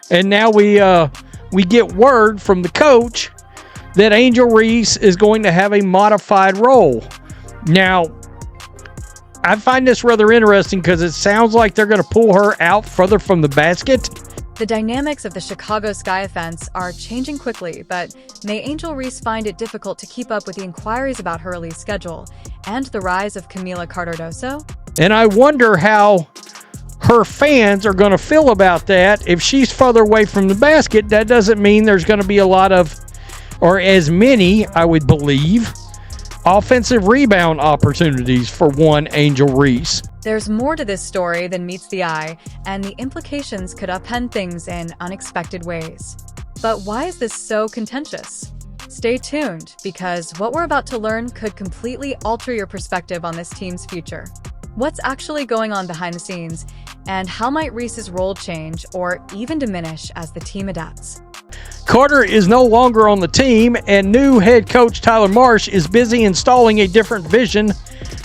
And now we get word from the coach that Angel Reese is going to have a modified role. Now, I find this rather interesting because it sounds like they're going to pull her out further from the basket. The dynamics of the Chicago Sky offense are changing quickly, but may Angel Reese find it difficult to keep up with the inquiries about her release schedule and the rise of Camila Cardoso? And I wonder how her fans are going to feel about that. If she's further away from the basket, that doesn't mean there's going to be a lot of, or as many, I would believe, offensive rebound opportunities for one Angel Reese. There's more to this story than meets the eye, and the implications could upend things in unexpected ways. But why is this so contentious? Stay tuned, because what we're about to learn could completely alter your perspective on this team's future. What's actually going on behind the scenes, and how might Reese's role change or even diminish as the team adapts? Carter is no longer on the team, and new head coach Tyler Marsh is busy installing a different vision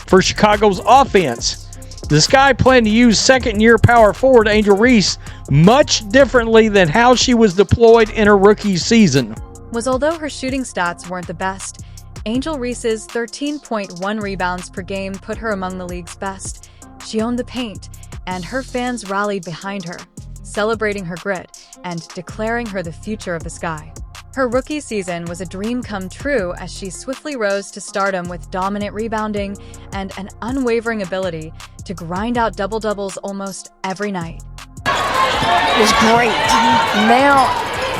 for Chicago's offense. The Sky plan to use second-year power forward Angel Reese much differently than how she was deployed in her rookie season. Although her shooting stats weren't the best, Angel Reese's 13.1 rebounds per game put her among the league's best. She owned the paint, and her fans rallied behind her, celebrating her grit and declaring her the future of the Sky. Her rookie season was a dream come true as she swiftly rose to stardom with dominant rebounding and an unwavering ability to grind out double-doubles almost every night. It was great. Now,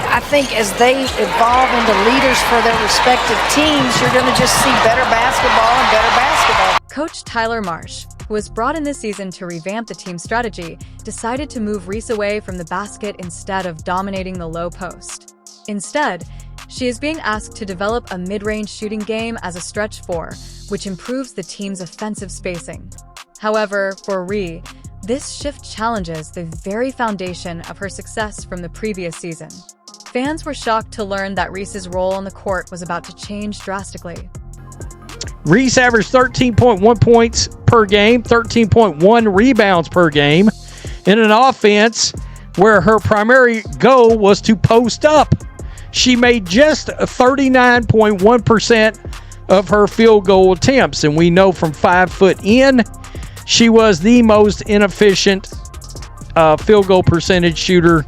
I think as they evolve into leaders for their respective teams, you're going to just see better basketball and better basketball. Coach Tyler Marsh, who was brought in this season to revamp the team's strategy, decided to move Reese away from the basket instead of dominating the low post. Instead, she is being asked to develop a mid-range shooting game as a stretch four, which improves the team's offensive spacing. However, for Reese, this shift challenges the very foundation of her success from the previous season. Fans were shocked to learn that Reese's role on the court was about to change drastically. Reese averaged 13.1 points per game, 13.1 rebounds per game, in an offense where her primary goal was to post up. She made just 39.1% of her field goal attempts, and we know from 5 foot in, she was the most inefficient field goal percentage shooter.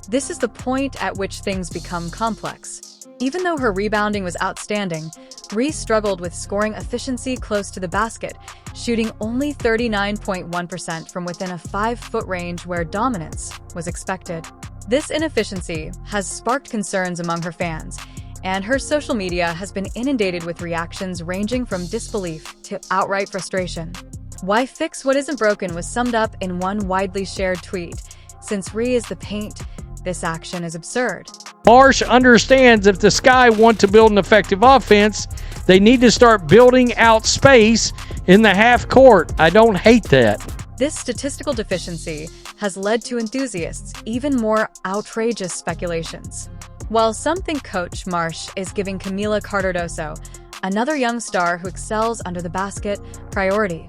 This is the point at which things become complex. Even though her rebounding was outstanding, Reese struggled with scoring efficiency close to the basket, shooting only 39.1% from within a 5-foot range where dominance was expected. This inefficiency has sparked concerns among her fans, and her social media has been inundated with reactions ranging from disbelief to outright frustration. Why fix what isn't broken was summed up in one widely shared tweet. Since Reese is the paint, this action is absurd. Marsh understands if the Sky want to build an effective offense, they need to start building out space in the half court. I don't hate that. This statistical deficiency has led to enthusiasts even more outrageous speculations. While some think Coach Marsh is giving Camila Cardoso, another young star who excels under the basket, priority,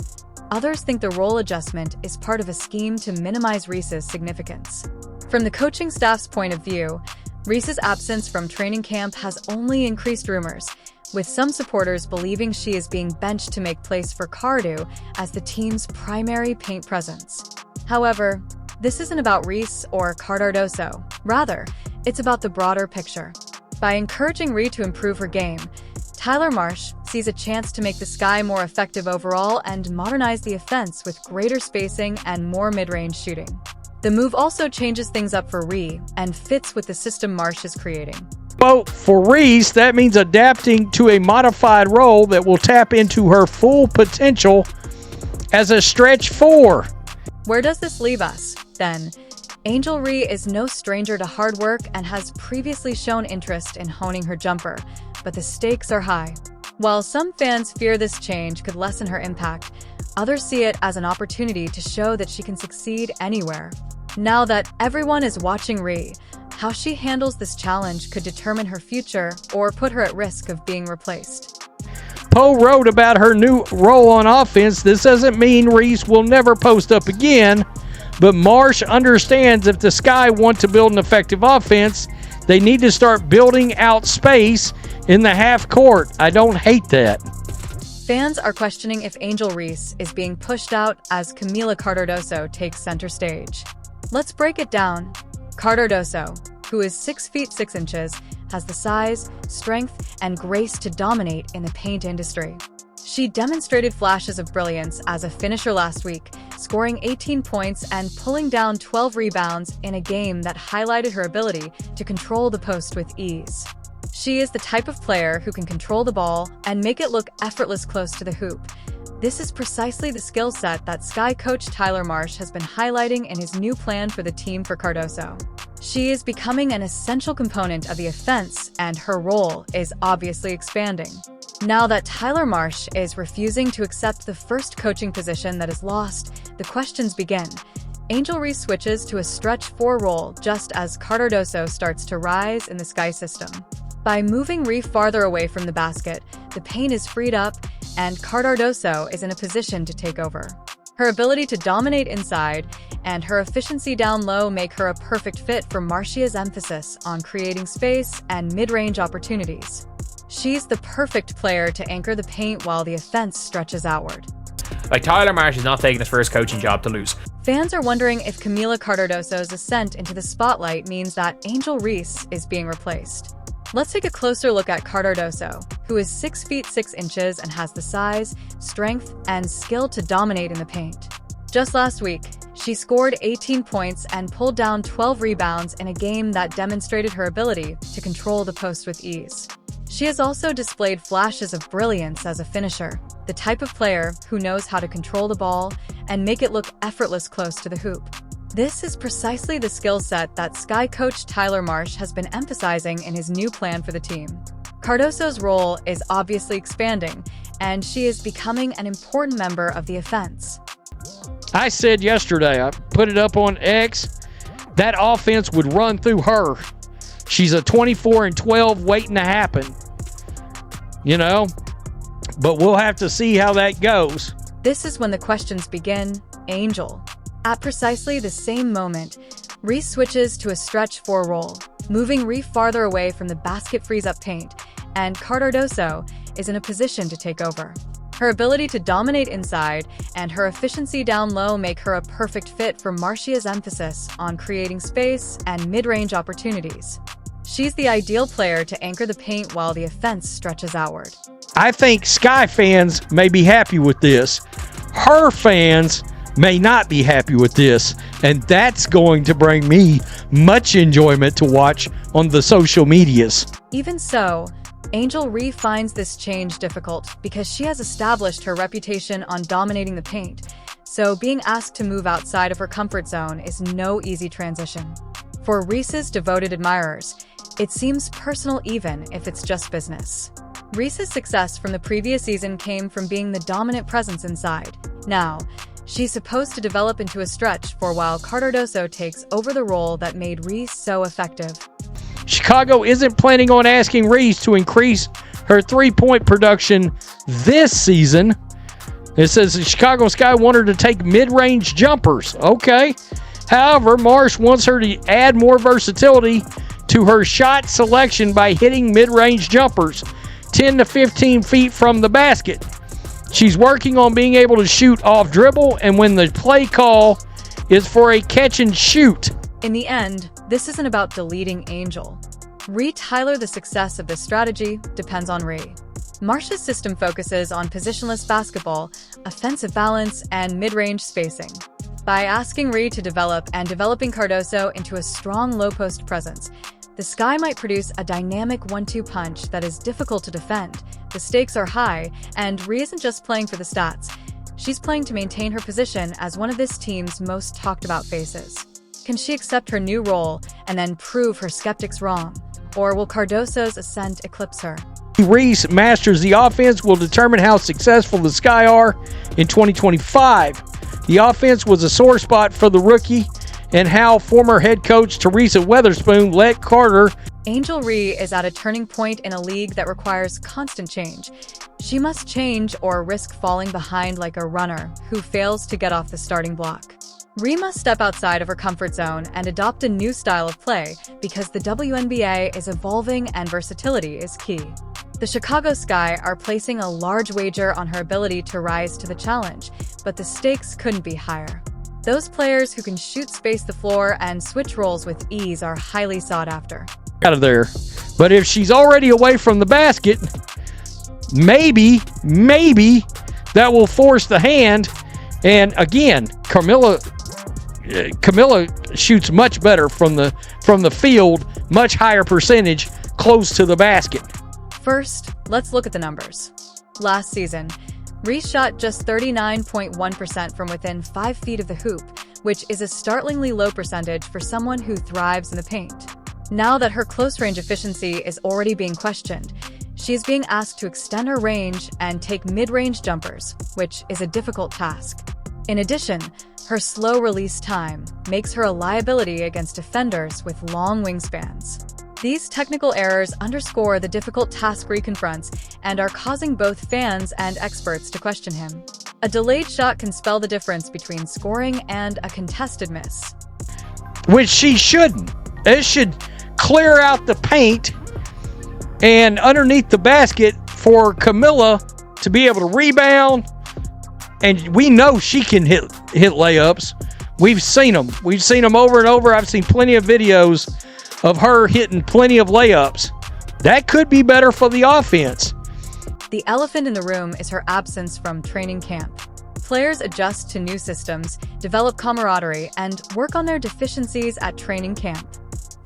others think the role adjustment is part of a scheme to minimize Reese's significance. From the coaching staff's point of view, Reese's absence from training camp has only increased rumors, with some supporters believing she is being benched to make place for Cardo as the team's primary paint presence. However, this isn't about Reese or Cardoso. Rather, it's about the broader picture. By encouraging Reese to improve her game, Tyler Marsh sees a chance to make the Sky more effective overall and modernize the offense with greater spacing and more mid-range shooting. The move also changes things up for Reese and fits with the system Marsh is creating. Well, for Reese, that means adapting to a modified role that will tap into her full potential as a stretch four. Where does this leave us, then? Angel Reese is no stranger to hard work and has previously shown interest in honing her jumper, but the stakes are high. While some fans fear this change could lessen her impact, others see it as an opportunity to show that she can succeed anywhere. Now that everyone is watching Reese, how she handles this challenge could determine her future or put her at risk of being replaced. Poe wrote about her new role on offense. This doesn't mean Reese will never post up again, But Marsh understands if the Sky want to build an effective offense, they need to start building out space in the half court. I don't hate that. Fans are questioning if Angel Reese is being pushed out as Camila Cardoso takes center stage. Let's break it down. Cardoso, who is 6 feet 6 inches, has the size, strength, and grace to dominate in the paint industry. She demonstrated flashes of brilliance as a finisher last week, scoring 18 points and pulling down 12 rebounds in a game that highlighted her ability to control the post with ease. She is the type of player who can control the ball and make it look effortless close to the hoop. This is precisely the skill set that Sky coach Tyler Marsh has been highlighting in his new plan for the team for Cardoso. She is becoming an essential component of the offense, and her role is obviously expanding. Now that Tyler Marsh is refusing to accept the first coaching position that is lost, the questions begin. Angel Reese switches to a stretch 4 role just as Cardoso starts to rise in the Sky system. By moving Reese farther away from the basket, the paint is freed up, and Cardoso is in a position to take over. Her ability to dominate inside and her efficiency down low make her a perfect fit for Marsh's emphasis on creating space and mid-range opportunities. She's the perfect player to anchor the paint while the offense stretches outward. Tyler Marsh is not taking his first coaching job to lose. Fans are wondering if Camila Cardoso's ascent into the spotlight means that Angel Reese is being replaced. Let's take a closer look at Cardoso, who is 6 feet 6 inches and has the size, strength, and skill to dominate in the paint. Just last week, she scored 18 points and pulled down 12 rebounds in a game that demonstrated her ability to control the post with ease. She has also displayed flashes of brilliance as a finisher, the type of player who knows how to control the ball and make it look effortless close to the hoop. This is precisely the skill set that Sky coach Tyler Marsh has been emphasizing in his new plan for the team. Cardoso's role is obviously expanding, and she is becoming an important member of the offense. I said yesterday, I put it up on X, that offense would run through her. She's a 24-12 waiting to happen. But we'll have to see how that goes. This is when the questions begin. Angel. At precisely the same moment, Reese switches to a stretch 4 role, moving Reese farther away from the basket frees up paint, and Cardoso is in a position to take over. Her ability to dominate inside and her efficiency down low make her a perfect fit for Marsh's emphasis on creating space and mid-range opportunities. She's the ideal player to anchor the paint while the offense stretches outward. I think Sky fans may be happy with this. Her fans may not be happy with this, and that's going to bring me much enjoyment to watch on the social medias. Even so, Angel Reese finds this change difficult because she has established her reputation on dominating the paint, so being asked to move outside of her comfort zone is no easy transition. For Reese's devoted admirers, it seems personal even if it's just business. Reese's success from the previous season came from being the dominant presence inside. Now, she's supposed to develop into a stretch for while Cardoso takes over the role that made Reese so effective. Chicago isn't planning on asking Reese to increase her three-point production this season. It says the Chicago Sky want her to take mid-range jumpers. Okay. However, Marsh wants her to add more versatility to her shot selection by hitting mid-range jumpers 10 to 15 feet from the basket. She's working on being able to shoot off dribble and when the play call is for a catch and shoot. In the end, this isn't about deleting Angel. Tyler, the success of this strategy depends on Reese. Marsh's system focuses on positionless basketball, offensive balance, and mid-range spacing. By asking Reese to develop and developing Cardoso into a strong low-post presence, the Sky might produce a dynamic 1-2 punch that is difficult to defend. The stakes are high, and Reese isn't just playing for the stats. She's playing to maintain her position as one of this team's most talked-about faces. Can she accept her new role and then prove her skeptics wrong? Or will Cardoso's ascent eclipse her? Reese masters the offense will determine how successful the Sky are in 2025. The offense was a sore spot for the rookie, and how former head coach Teresa Weatherspoon let Carter. Angel Reese is at a turning point in a league that requires constant change. She must change or risk falling behind like a runner who fails to get off the starting block. Ree must step outside of her comfort zone and adopt a new style of play because the WNBA is evolving and versatility is key. The Chicago Sky are placing a large wager on her ability to rise to the challenge, but the stakes couldn't be higher. Those players who can shoot, space the floor, and switch roles with ease are highly sought after. Out of there. But if she's already away from the basket, maybe that will force the hand. And again, Camila shoots much better from the field, much higher percentage close to the basket. First, let's look at the numbers. Last season, Reese shot just 39.1% from within 5 feet of the hoop, which is a startlingly low percentage for someone who thrives in the paint. Now that her close-range efficiency is already being questioned, she is being asked to extend her range and take mid-range jumpers, which is a difficult task. In addition, her slow release time makes her a liability against defenders with long wingspans. These technical errors underscore the difficult task Ree confronts and are causing both fans and experts to question him. A delayed shot can spell the difference between scoring and a contested miss. Which she shouldn't. It should clear out the paint and underneath the basket for Camila to be able to rebound. And we know she can hit layups. We've seen them. We've seen them over and over. I've seen plenty of videos of her hitting plenty of layups. That could be better for the offense. The elephant in the room is her absence from training camp. Players adjust to new systems, develop camaraderie, and work on their deficiencies at training camp.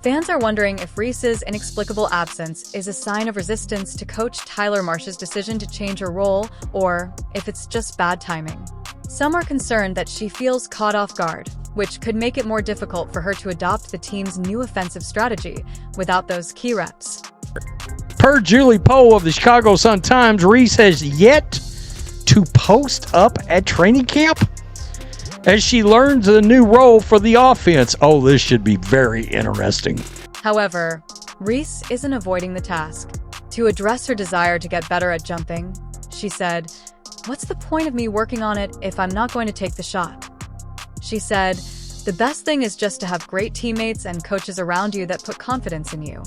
Fans are wondering if Reese's inexplicable absence is a sign of resistance to Coach Tyler Marsh's decision to change her role, or if it's just bad timing. Some are concerned that she feels caught off guard, which could make it more difficult for her to adopt the team's new offensive strategy without those key reps. Per Julie Poe of the Chicago Sun-Times, Reese has yet to post up at training camp as she learns a new role for the offense. Oh, this should be very interesting. However, Reese isn't avoiding the task. To address her desire to get better at jumping, she said, "What's the point of me working on it if I'm not going to take the shot?" She said, "The best thing is just to have great teammates and coaches around you that put confidence in you.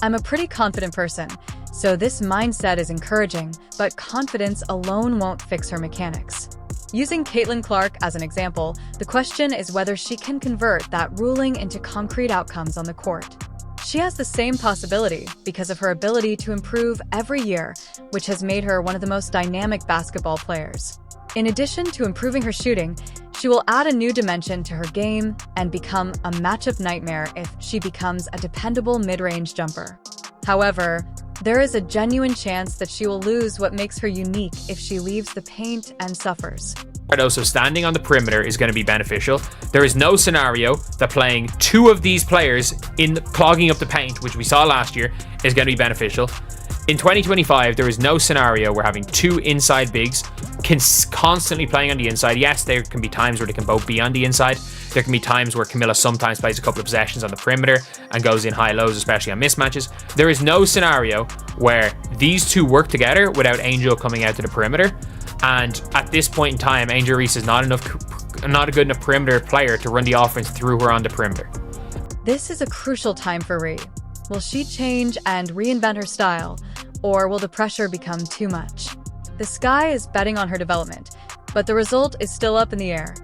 I'm a pretty confident person, so this mindset is encouraging, but confidence alone won't fix her mechanics." Using Caitlin Clark as an example, the question is whether she can convert that ruling into concrete outcomes on the court. She has the same possibility because of her ability to improve every year, which has made her one of the most dynamic basketball players. In addition to improving her shooting, she will add a new dimension to her game and become a matchup nightmare if she becomes a dependable mid-range jumper. However, there is a genuine chance that she will lose what makes her unique if she leaves the paint and suffers. Cardoso standing on the perimeter is going to be beneficial. There is no scenario that playing two of these players in clogging up the paint, which we saw last year, is going to be beneficial. In 2025, there is no scenario where having two inside bigs constantly playing on the inside. Yes, there can be times where they can both be on the inside. There can be times where Camila sometimes plays a couple of possessions on the perimeter and goes in high-lows, especially on mismatches. There is no scenario where these two work together without Angel coming out to the perimeter. And at this point in time, Angel Reese is not a good enough perimeter player to run the offense through her on the perimeter. This is a crucial time for Ree. Will she change and reinvent her style, or will the pressure become too much? The Sky is betting on her development, but the result is still up in the air.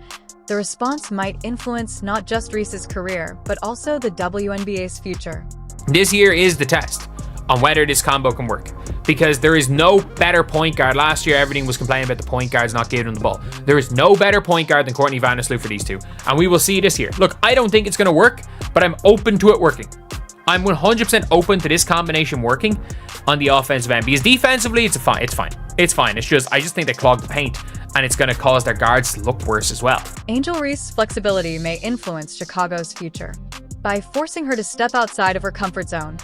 The response might influence not just Reese's career, but also the WNBA's future. This year is the test on whether this combo can work, because there is no better point guard. Last year, everything was complaining about the point guards not giving them the ball. There is no better point guard than Courtney Vandersloot for these two, and we will see this year. Look, I don't think it's going to work, but I'm open to it working. I'm 100% open to this combination working on the offensive end, because defensively, it's fine. It's just, I just think they clog the paint, and it's going to cause their guards to look worse as well. Angel Reese's flexibility may influence Chicago's future. By forcing her to step outside of her comfort zone,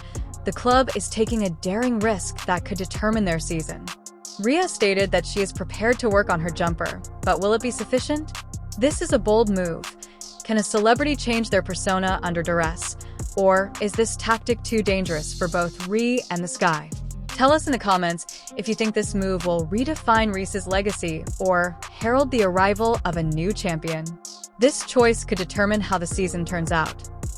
the club is taking a daring risk that could determine their season. Rhea stated that she is prepared to work on her jumper, but will it be sufficient? This is a bold move. Can a celebrity change their persona under duress? Or is this tactic too dangerous for both Ree and the Sky? Tell us in the comments if you think this move will redefine Reese's legacy or herald the arrival of a new champion. This choice could determine how the season turns out.